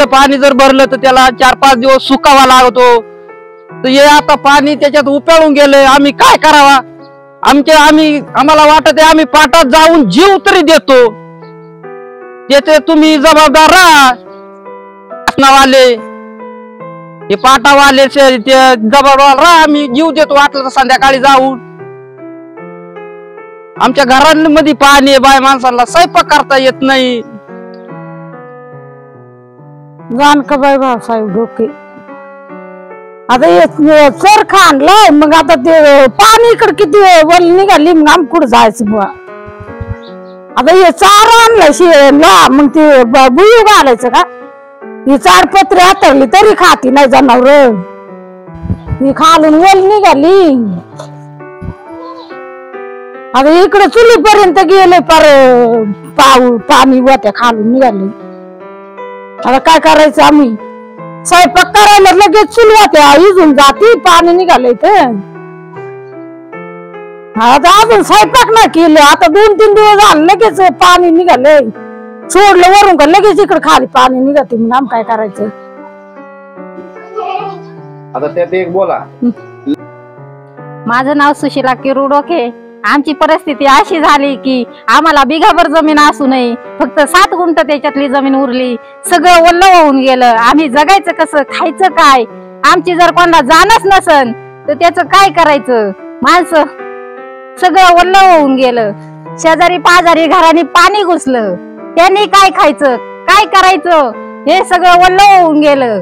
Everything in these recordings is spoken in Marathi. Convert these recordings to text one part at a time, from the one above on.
पाणी जर भरलं तर त्याला 4-5 दिवस सुकावा लागतो। तर हे आता पाणी त्याच्यात उपेळून गेलंय, आम्ही काय करावा? आम्हाला वाटत आहे आम्ही पाटात जाऊन जीव तरी देतो, त्याचे तुम्ही जबाबदार राहा। वाले हे पाटावाले ते जबाबदार राहा, आम्ही जीव देतो वाटलं तर संध्याकाळी जाऊन। आमच्या घरांमध्ये पाणी आहे, बाय माणसाला स्वयंपाक करता येत नाही। जानकाबाई भाऊसाहेब डोके आता चरखा आणलाय, मग आता ते पाणी इकडे किती वल निघाली, मग आम कुठं जायचं बुवा? आता हे चारा आणलाय शिळेला, मग ते बुई घालायचं का? ही चारपत्री हातरली तरी खाती नाही जनावर, ही खालून वल निघाली। आता इकडे चुलीपर्यंत गेले पर पाणी वाट्या खालून निघाले। आता काय करायचं आम्ही? स्वयंपाक करायला लगेच चुल वाट्या इजून जाती, पाणी निघालंय तर आता अजून स्वयंपाक नाही केलं। आता 2-3 दिवस झाले लगेच पाणी निघालंय, सोडलं वरून का लगेच इकडे खाली पाणी निघते, मग आम काय करायचं? आता त्यात एक बोला। माझं नाव सुशीला किरुडोके। आमची परिस्थिती अशी झाली की आम्हाला बिघाभर जमीन असू नये, फक्त 7 गुंठ त्याच्यातली जमीन उरली, सगळं ओल्ल होऊन गेलं। आम्ही जगायचं कसं, खायचं काय? आमची जर कोणाला जाणच नसन तर त्याचं काय करायचं? माणसं सगळं ओल्ल होऊन गेलं, शेजारी पाजारी घराने पाणी घुसलं, त्यांनी काय खायचं, काय करायचं? हे सगळं ओल्ल होऊन गेलं,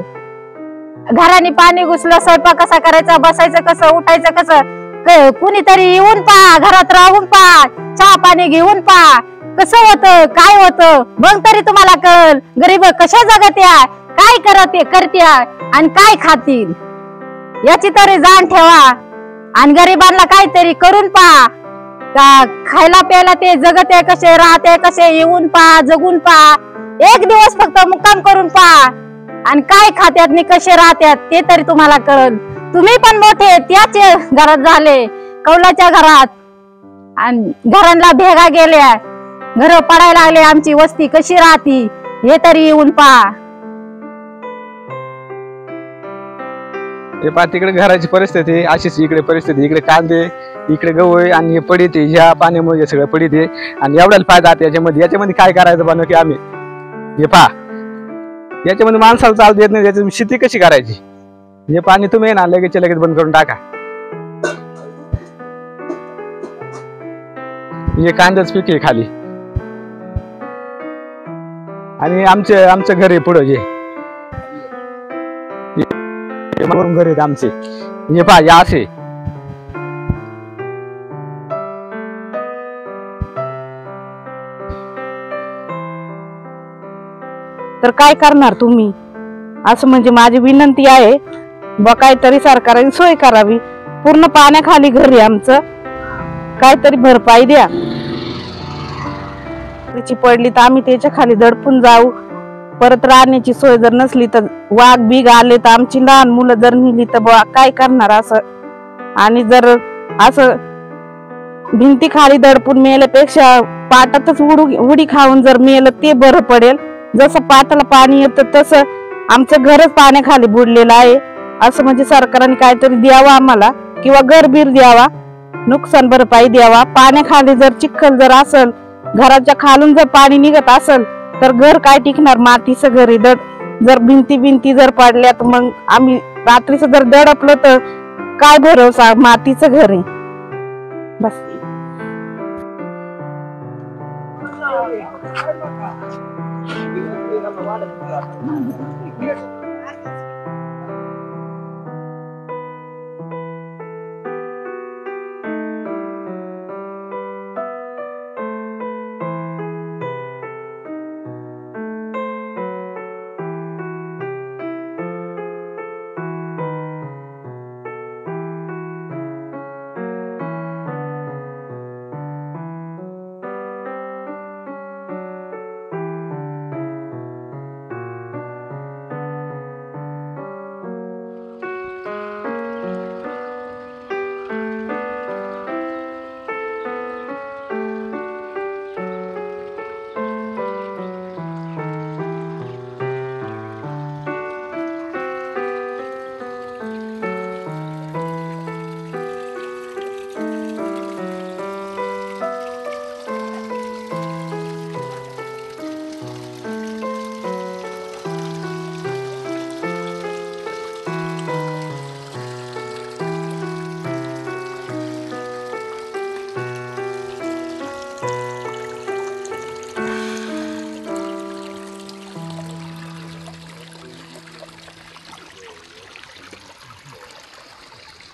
घराने पाणी घुसलं, स्वयंपाक कसा करायचा, बसायचं कसं, उठायचं कसं? कुणीतरी येऊन पहा, घरात राहून पहा, चहा पाणी घेऊन पहा, कसं होतं, काय होतं, मग तरी तुम्हाला कळ गरीब कशा जगत्या, काय करत्या आणि काय खातील, याची तरी जाण ठेवा। आणि गरिबांना काहीतरी करून पहा, खायला प्यायला ते जगते कसे, राहते कसे, येऊन पहा, जगून पहा, एक दिवस फक्त मुक्काम करून पहा, आणि काय खात्यात आणि कसे राहत्यात ते तरी तुम्हाला कळल। तुम्ही पण मोठे त्याच घरात झाले, कौलाच्या घरात, आणि घरांना भेगा गेल्या, घर पडायला लागले, आमची वस्ती कशी राहती हे तरी येऊन पहा। हे पहा तिकडे घराची परिस्थिती अशीच, इकडे परिस्थिती, इकडे कांदे, इकडे गहू आणि हे पडीत, ह्या पाण्यामुळे सगळं पडीत आहे, आणि एवढ्याला फायदा याच्यामध्ये काय करायचं बनव की आम्ही? हे पहा याच्यामध्ये माणसाला चालत येत नाही, याची शेती कशी करायची? हे पाणी तुम्ही ना लगेच बंद करून टाका। हे कांद्याच पीक आहे खाली, आणि आमचं घर आहे पुढं, घर आहेत आमचे, हे पहा या असे। तर काय करणार तुम्ही? असं म्हणजे माझी विनंती आहे बा, काहीतरी सरकारने सोय करावी, पूर्ण पाण्याखाली घर आहे आमचं, काहीतरी भरपाई द्या। पडली तर आम्ही त्याच्या खाली दडपून जाऊ, परत राहण्याची सोय जर नसली तर वाघ बीघ आले तर आमची लहान मुलं जर नेली तर बा काय करणार असं? आणि जर असं भिंती खाली दडपून मेल्यापेक्षा पाटातच उडी खाऊन जर मेलं ते बरं पडेल। जसं पाटाला पाणी येतं तसं आमचं घरच पाण्याखाली बुडलेलं आहे, असं म्हणजे सरकारने काहीतरी द्यावं आम्हाला, किंवा घरबीर द्यावा, नुकसान भरपाई द्यावा। पाण्याखाली जर चिखल जर असेल, घराच्या खालून जर पाणी निघत असेल तर घर काय टिकणार? मातीचं घर आहे, जर भिंती जर पडल्या तर मग आम्ही रात्रीचं जर दडपलं तर काय भरोसा? मातीचं घर आहे बस।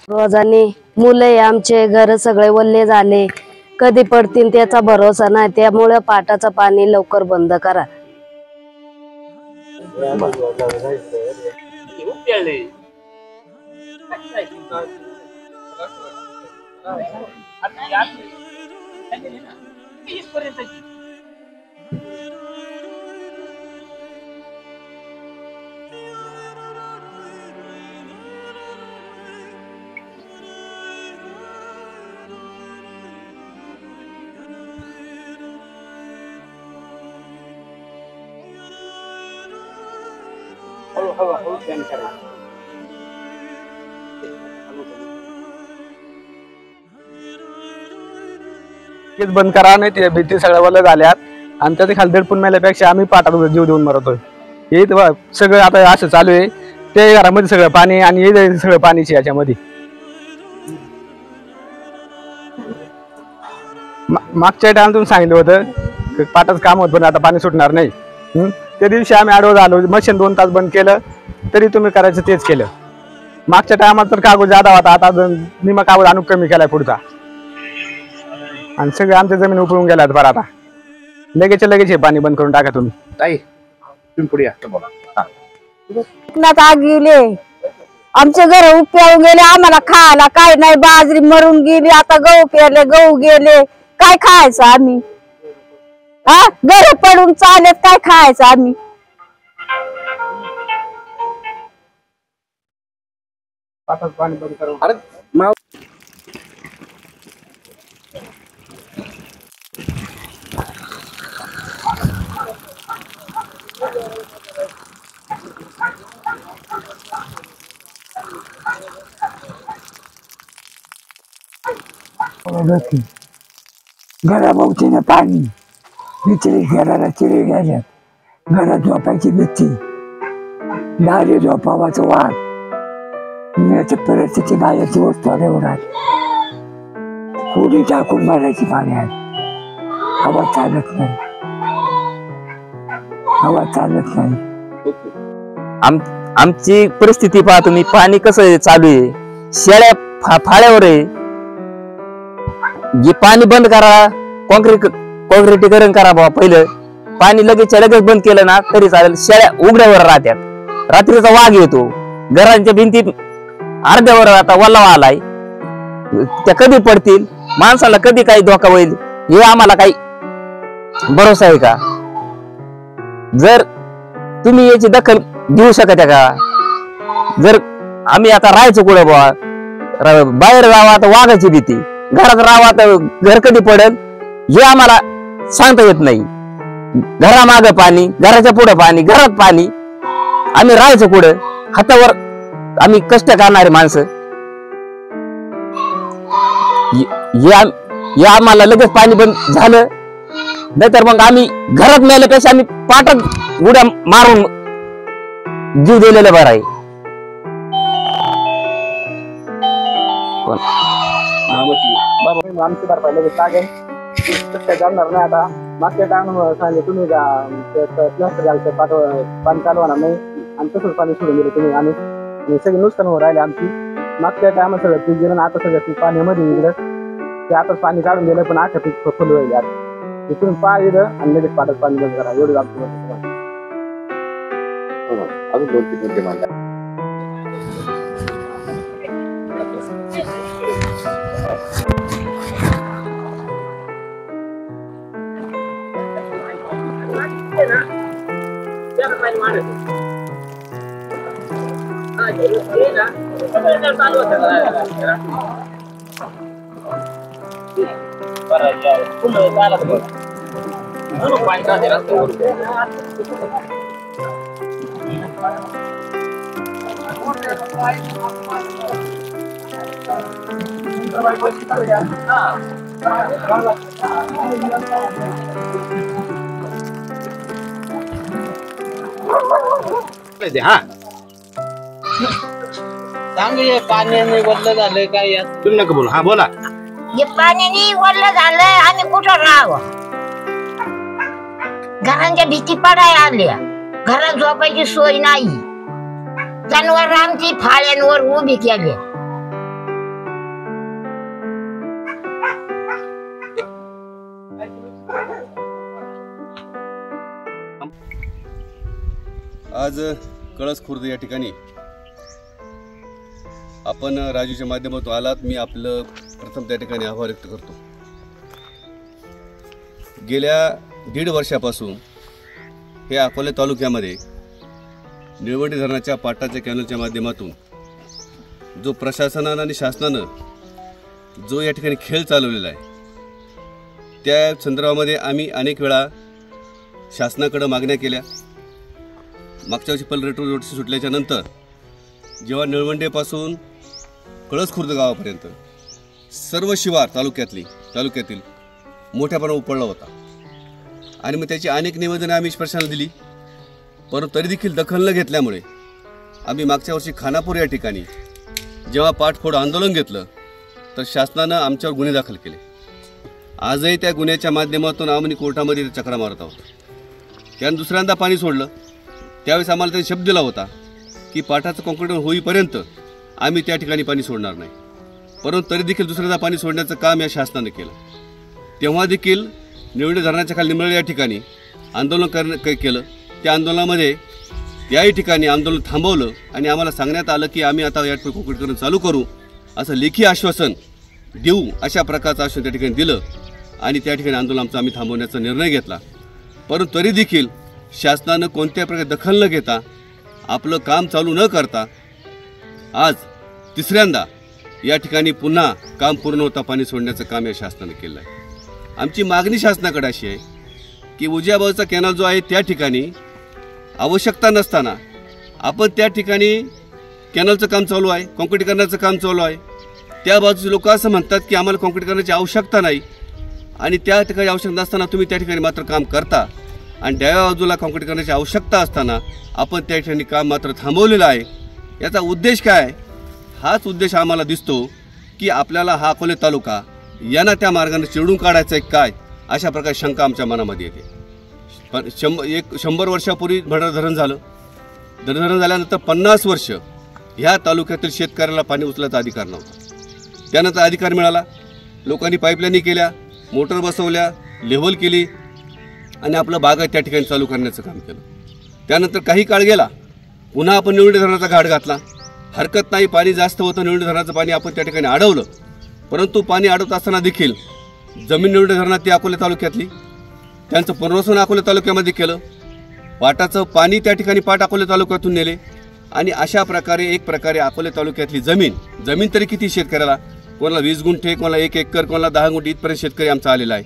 रोजाने मुलं आमचे घर सगळे वल्ले झाले, कधी पडतील त्याचा भरोसा नाही, त्यामुळे पाटाचं पाणी लवकर बंद करा. बंद करा, नाही ते भीती सगळ्या वल्ल झाल्यात आणि त्याच्या खाली दडपून मेल्यापेक्षा आम्ही पाटात जीव देऊन मरतोय. हे सगळं आता असं चालू आहे. ते घरामध्ये सगळं पाणी आणि हे सगळं पाणीचे याच्यामध्ये. मागच्या टाइम तुम्ही सांगितलं होतं पाटाचं काम होत पण आता पाणी सुटणार नाही. त्या दिवशी आम्ही आडवं झालो, मशीन 2 तास बंद केलं तरी तुम्ही करायचं तेच केलं. मागच्या टायमात तर कागद जादा होता, आता निमा कागद आणून कमी केलाय पुढचा आणि सगळे आमच्या जमीन उपळून गेल्यात. बरं आता लगेच हे पाणी बंद करून टाका तुम्ही. ताई तुम्ही पुढे या बोला. आग गेले, आमचे घर उपयाळून गेले, आम्हाला खायला काय नाही, बाजरी मरून गेली, आता गहू पेरले, गहू गेले, काय खायचं आम्ही? हा, घर पडून चालेत, काय खायचं आम्ही? पाणी बंद करून अरे घराभोवतीनं पाणी, भीती घराला चिरे गेल्यात, घरात झोपायची भीती, दारी झोपावाचं वाद, याची परिस्थिती बाहेरची वस्तू उडाली, खोडी टाकून मारायची पाण्यात, हवा चालत नाही. आमची परिस्थिती पहा तुम्ही, पाणी कसं चालू आहे, शेळ्या फाळ्यावर आहे. जे पाणी बंद करा, कॉन्क्रिटीकरण करा बाबा. पहिलं पाणी लगेच बंद केलं ना तरी चालेल. शेळ्या उघड्यावर राहतात, रात्रीचा वाघ येतो, घरांच्या भिंतीत अर्ध्यावर आता वल्लावा आलाय, त्या कधी पडतील, माणसाला कधी काही धोका होईल हे आम्हाला काही भरोसा आहे का? जर तुम्ही याची दखल घेऊ शकता का? जर आम्ही आता राहायचो कुठे बाबा, बाहेर गावात वाघाची भीती, घरात राहावं घर कधी पडेल हे आम्हाला सांगता येत नाही. घरामागं पाणी, घराच्या पुढे पाणी, घरात पाणी, आम्ही राहायचो कुठं? हातावर आम्ही कष्ट करणारे माणसं, हे आम्हाला लगेच पाणी बंद झालं नाहीतर मग आम्ही घरात मेल्यापेक्षा आम्ही पाटात उड्या मारून जीव दिलेला बरा आहे. आमची भरपाई लगेच लागेल, काय जाणार नाही. आता मागच्या टाइम सांगितलं तुम्ही पाणी चालवणार नाही आणि तसंच पाणी सोडून दिलं तुम्ही आणि सगळे नुकसान होऊन राहिले आमची. मागच्या टायमात सगळं पीक गेलं ना, आता सगळं पीक पाण्यामध्ये निघलं, ते आताच पाणी काढून गेलं पण आखं पीक फुल व्हायला. आता तुम्ही पहा इथं आणि लगेच पाटात पाणी बंद करा, एवढं आमची अजून 2-3 मुद्दे मांडा. हा सांग, हे पाण्याने वल्ल झालंय काय? तुम्ही नका बोला. हा बोला. हे पाण्याने वल्ल झालंय, आम्ही कुठं राहावं? घरांच्या भीती पडाय आल्या, घरात झोपायची सोय नाही, जनावर आमची फाळ्यांवर उभी केली, आज कळस खुर्द या ठिकाणी आपण राजूच्या माध्यमातून आलात, मी आपलं प्रथम त्या ठिकाणी आभार व्यक्त करतो. गेल्या 1.5 वर्षापासून हे अकोले तालुक्यामध्ये निळवंडे धरणाच्या पाटाच्या कॅनलच्या माध्यमातून जो प्रशासनानं आणि शासनानं जो या ठिकाणी खेळ चालवलेला आहे, त्या संदर्भामध्ये आम्ही अनेक वेळा शासनाकडे मागण्या केल्या. मागच्या वर्षी पलरेटो नोटीस सुटल्याच्या नंतर जेव्हा निळवंडेपासून कळस खुर्द गावापर्यंत सर्व शिवार तालुक्यातील मोठ्या प्रमाणात उपळला होता आणि मग त्याची अनेक निवेदनं आम्ही प्रशासनाला दिली, परंतु तरी देखील दखल न घेतल्यामुळे आम्ही मागच्या वर्षी खानापूर या ठिकाणी जेव्हा पाठफोड आंदोलन घेतलं तर शासनानं आमच्यावर गुन्हे दाखल केले. आजही त्या गुन्ह्याच्या माध्यमातून आम्ही कोर्टामध्ये चक्रा मारत आहोत. त्यानं दुसऱ्यांदा पाणी सोडलं, त्यावेळेस आम्हाला त्यांनी शब्द दिला होता की पाटाचं कॉन्क्रीट होईपर्यंत आम्ही त्या ठिकाणी पाणी सोडणार नाही, परंतु तरी देखील दुसऱ्यांदा पाणी सोडण्याचं काम या शासनाने केलं. तेव्हा देखील निळवंडे धरणाच्या खाली निमळे या ठिकाणी आंदोलन केलं. त्या आंदोलनामध्ये याही ठिकाणी आंदोलन थांबवलं आणि आम्हाला सांगण्यात आलं की आम्ही आता या ठिकाणी कॉन्क्रीटीकरण चालू करू असं लेखी आश्वासन देऊ, अशा प्रकारचं आश्वासन त्या ठिकाणी दिलं आणि त्या ठिकाणी आंदोलन आम्ही थांबवण्याचा निर्णय घेतला. परंतु तरी देखील शासनानं कोणत्या प्रकारे दखल न घेता, आपलं काम चालू न करता आज तिसऱ्यांदा या ठिकाणी पुन्हा काम पूर्ण होता पाणी सोडण्याचं काम या शासनाने केलं आहे. आमची मागणी शासनाकडे अशी आहे की उजव्याबाजूचा कॅनल जो आहे त्या ठिकाणी आवश्यकता नसताना आपण त्या ठिकाणी कॅनलचं काम चालू आहे, कॉन्क्रीटीकरणाचं काम चालू आहे, त्या बाजूचे लोक असं म्हणतात की आम्हाला कॉन्क्रीटीकरणाची आवश्यकता नाही आणि त्या ठिकाणी आवश्यकता नसताना तुम्ही त्या ठिकाणी मात्र काम करता आणि डाव्या बाजूला कॉन्क्रीटीकरणाची आवश्यकता असताना आपण त्या ठिकाणी काम मात्र थांबवलेलं आहे. याचा उद्देश काय? हाच उद्देश आम्हाला दिसतो की आपल्याला हा अकोले तालुका यांना त्या मार्गाने चिरडून काढायचं आहे काय, अशा प्रकारे शंका आमच्या मनामध्ये येते. पण 100 वर्षापूर्वी भंडारा धरण झालं. धरण झाल्यानंतर 50 वर्ष ह्या तालुक्यातील शेतकऱ्याला पाणी उचलायचा अधिकार नव्हता. त्यानंतर अधिकार मिळाला, लोकांनी पाईपलाईन केल्या, मोटर बसवल्या, लेव्हल केली आणि आपलं बागा त्या ठिकाणी चालू करण्याचं काम केलं. त्यानंतर काही काळ गेला, पुन्हा आपण निळवंडे धरणाचा घाट घातला. हरकत नाही, पाणी जास्त होतं, निळवंडे धरणाचं पाणी आपण त्या ठिकाणी अडवलं. परंतु पाणी अडवत असताना देखील जमीन निळवंडे धरणात ती अकोले तालुक्यातली, त्यांचं पुनर्वसन अकोले तालुक्यामध्ये केलं. पाटाचं पाणी त्या ठिकाणी पाट अकोले तालुक्यातून नेले आणि अशा प्रकारे एक प्रकारे अकोले तालुक्यातली जमीन तरी किती शेतकऱ्याला, कोणाला 20 गुंठे, कोणाला 1 एकर, कोणाला 10 गुंठे इथपर्यंत शेतकरी आमचा आलेला आहे.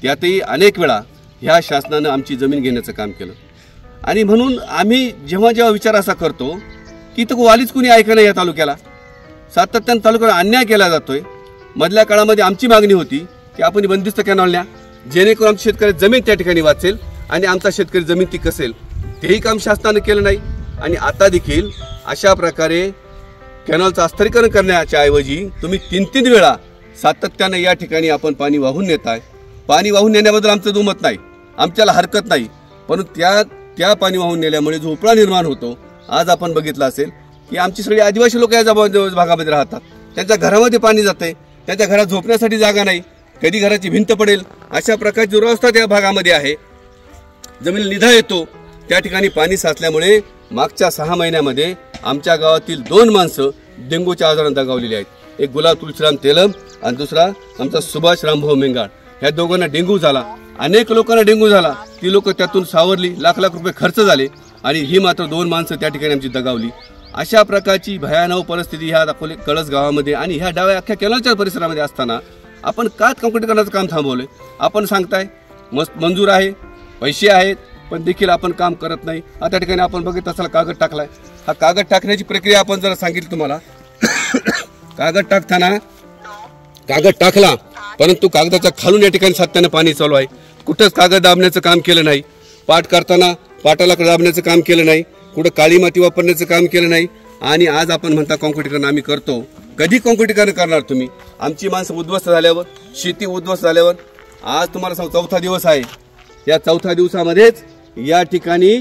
त्यातही अनेक वेळा ह्या शासनानं आमची जमीन घेण्याचं काम केलं आणि म्हणून आम्ही जेव्हा विचार असा करतो की इथं वालीच कुणी ऐका नाही या तालुक्याला, सातत्यानं तालुक्याला अन्याय केला जातोय. मधल्या काळामध्ये आमची मागणी होती की आपण बंदिस्त कॅनॉल न्या, जेणेकरून आमच्या शेतकरी जमीन त्या ठिकाणी वाचेल आणि आमचा शेतकरी जमीन ती कसेल. तेही काम शासनानं केलं नाही आणि आता देखील अशा प्रकारे कॅनॉलचं अस्थिरीकरण करण्याच्या ऐवजी तुम्ही 3-3 वेळा सातत्यानं या ठिकाणी आपण पाणी वाहून नेताय. पाणी वाहून नेण्याबद्दल आमचं दुमत नाही, आमच्याला हरकत नाही, परंतु त्या पाणी वाहून नेल्यामुळे जो उपळा निर्माण होतो, आज आपण बघितलं असेल की आमची सगळी आदिवासी लोक या भागामध्ये राहतात, त्यांच्या घरामध्ये पाणी जाते, त्यांच्या घरात झोपण्यासाठी जागा नाही, कधी घराची भिंत पडेल, अशा प्रकारची दुरवस्था त्या भागामध्ये आहे. जमिनीला निधा येतो, त्या ठिकाणी पाणी साचल्यामुळे मागच्या 6 महिन्यामध्ये आमच्या गावातील 2 माणसं डेंग्यूच्या आजाराने दगावलेली आहेत. एक गुलाब तुळशीराम तेलम आणि दुसरा आमचा सुभाष रामभाऊ मेंगाळ. ह्या दोघांना डेंग्यू झाला, अनेक लोकांना डेंग्यू झाला. ती लोक त्यातून सावरली, लाख रुपये खर्च झाले आणि ही मात्र 2 माणसं त्या ठिकाणी आमची दगावली. अशा प्रकारची भयानक परिस्थिती ह्या अकोले कळस गावामध्ये आणि ह्या डाव्या अख्ख्या कॅनलच्या परिसरामध्ये असताना आपण का कॉन्क्रीटीकरणाचं काम थांबवलंय? आपण सांगताय मंजूर आहे, पैसे आहेत, पण देखील आपण काम करत नाही. आता ठिकाणी आपण बघितलं असाल कागद टाकलाय. हा कागद टाकण्याची प्रक्रिया आपण जरा सांगितली तुम्हाला. कागद टाकताना कागद टाकला, परंतु कागदाच्या खालून या ठिकाणी सातत्यानं पाणी चालू आहे. कुठंच कागद दाबण्याचं काम केलं नाही. पाट करताना पाटाला दाबण्याचं काम केलं नाही, कुठं काळी माती वापरण्याचं काम केलं नाही. आणि आज आपण म्हणता कॉन्क्रीटीकरण आम्ही करतो. कधी कॉन्क्रीटीकरण करणार तुम्ही? आमची माणसं उद्ध्वस्त झाल्यावर, शेती उद्ध्वस्त झाल्यावर, आज तुम्हाला सांगू 4था दिवस आहे. या 4थ्या दिवसामध्येच या ठिकाणी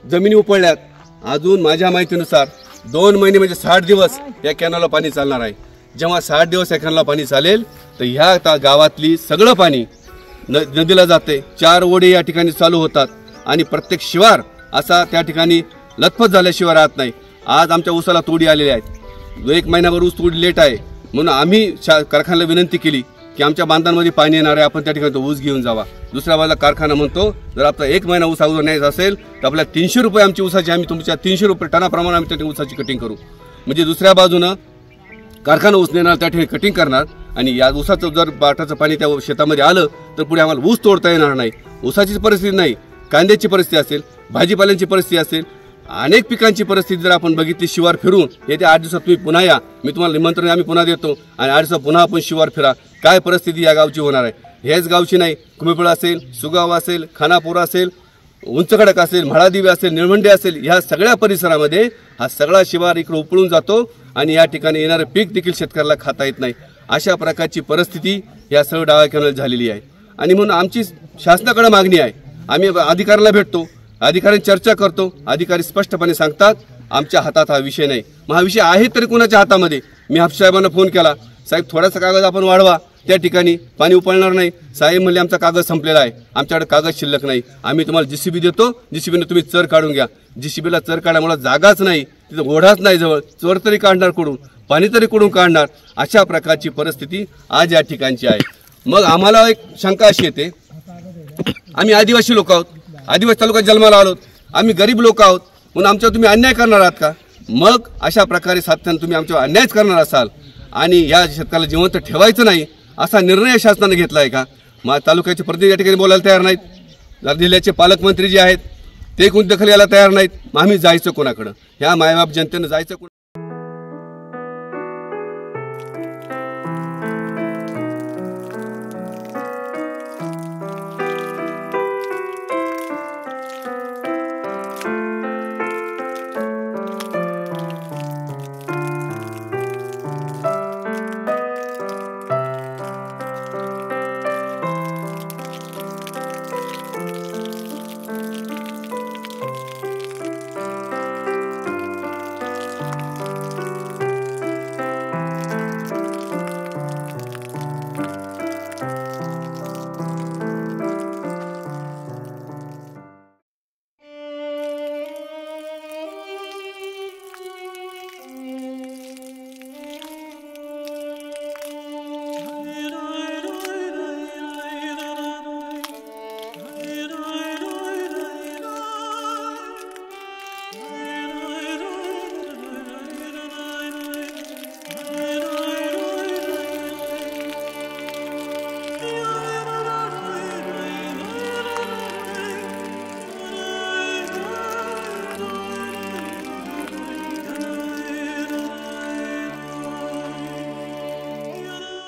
जमिनी उपळल्यात. अजून माझ्या माहितीनुसार 2 महिने म्हणजे 60 दिवस या कॅनलला पाणी चालणार आहे. जेव्हा 60 दिवस या कॅनलला पाणी चालेल तर ह्या गावातली सगळं पाणी नदीला जाते. 4 ओढे या ठिकाणी चालू होतात आणि प्रत्येक शिवार असा त्या ठिकाणी लथपथ झाल्याशिवाय राहत नाही। आज आमच्या ऊसाला तोडी आलेल्या आहेत, 1 महिनाभर ऊस तोडी लेट आहे, म्हणून आम्ही कारखान्याला विनंती केली की आमच्या बांधांमध्ये पाणी येणार आहे, आपण त्या ठिकाणी तो ऊस घेऊन जावा। दुसऱ्या बाजूला कारखाना म्हणतो जर आपला 1 महिना ऊस अगोदर न्यायचा असेल तर आपल्याला 300 रुपये आमची ऊसाची, आम्ही तुमच्या 300 रुपये टनाप्रमाणे आम्ही त्या ऊसाची कटिंग करू। म्हणजे दुसऱ्या बाजूनं कारखाना ऊस नेणार, त्या ठिकाणी कटिंग करणार, आणि या ऊसाचं जर पाटाचं पाणी त्या शेतामध्ये आलं तर पुढे आम्हाला ऊस तोडता येणार नाही। ऊसाची परिस्थिती नाही, कांद्याची परिस्थिती असेल, भाजीपाल्यांची परिस्थिती असेल, अनेक पिकांची परिस्थिती जर आपण बघितली शिवार फिरून, येत्या 8 दिवसात तुम्ही पुन्हा या, मी तुम्हाला निमंत्रण आम्ही पुन्हा देतो आणि 8 दिवसात पुन्हा आपण शिवार फिरा, काय परिस्थिती या गावची होणार आहे। हेच गावची नाही, कुमेपळ असेल, सुगाव असेल, खानापूर असेल, उंचखडक असेल, म्हाळादेवी असेल, निळवंडे असेल, ह्या सगळ्या परिसरामध्ये हा सगळा शिवार इकडे उपळून जातो आणि या ठिकाणी येणारं पीक देखील शेतकऱ्याला खाता येत नाही। अशा प्रकारची परिस्थिती या सर्व डाव्या कॅनल झालेली आहे आणि म्हणून आमची शासनाकडे मागणी आहे, आम्ही अधिकाऱ्यांना भेटतो, अधिकाऱ्यांची चर्चा करतो, अधिकारी स्पष्टपणे सांगतात आमच्या हातात हा विषय नाही। मग हा विषय आहे तरी कोणाच्या हातामध्ये? मी हाफिज साहेबांना फोन केला, साहेब थोडासा कागद आपण वाढवा, त्या ठिकाणी पाणी उपळणार नाही। साहेब म्हणले आमचा कागद संपलेला आहे, आमच्याकडे कागद शिल्लक नाही, आम्ही तुम्हाला JCB देतो, JCBने तुम्ही चर काढून घ्या। JCBला चर काढायला जागाच नाही, तिथं ओढाच नाही जवळ, चर तरी काढणार कुठून, पाणी तरी कुठून काढणार? अशा प्रकारची परिस्थिती आज या ठिकाणची आहे। मग आम्हाला एक शंका अशी येते, आम्ही आदिवासी लोक आहोत, आदिवासी तालुक्यात जन्माला आलोत, आम्ही गरीब लोक आहोत, म्हणून आमच्यावर तुम्ही अन्याय करणार आहात का? मग अशा प्रकारे सातत्याने तुम्ही आमच्यावर अन्यायच करणार असाल आणि या शेतकऱ्याला जिवंत ठेवायचं नाही असा निर्णय शासनाने घेतला आहे का? मग तालुक्याचे प्रतिनिधी या ठिकाणी बोलायला तयार नाहीत, जिल्ह्याचे पालकमंत्री जे आहेत ते कोणी दखल घ्यायला तयार नाहीत, मग आम्ही जायचं कोणाकडं? ह्या मायबाप जनतेनं जायचं कोण?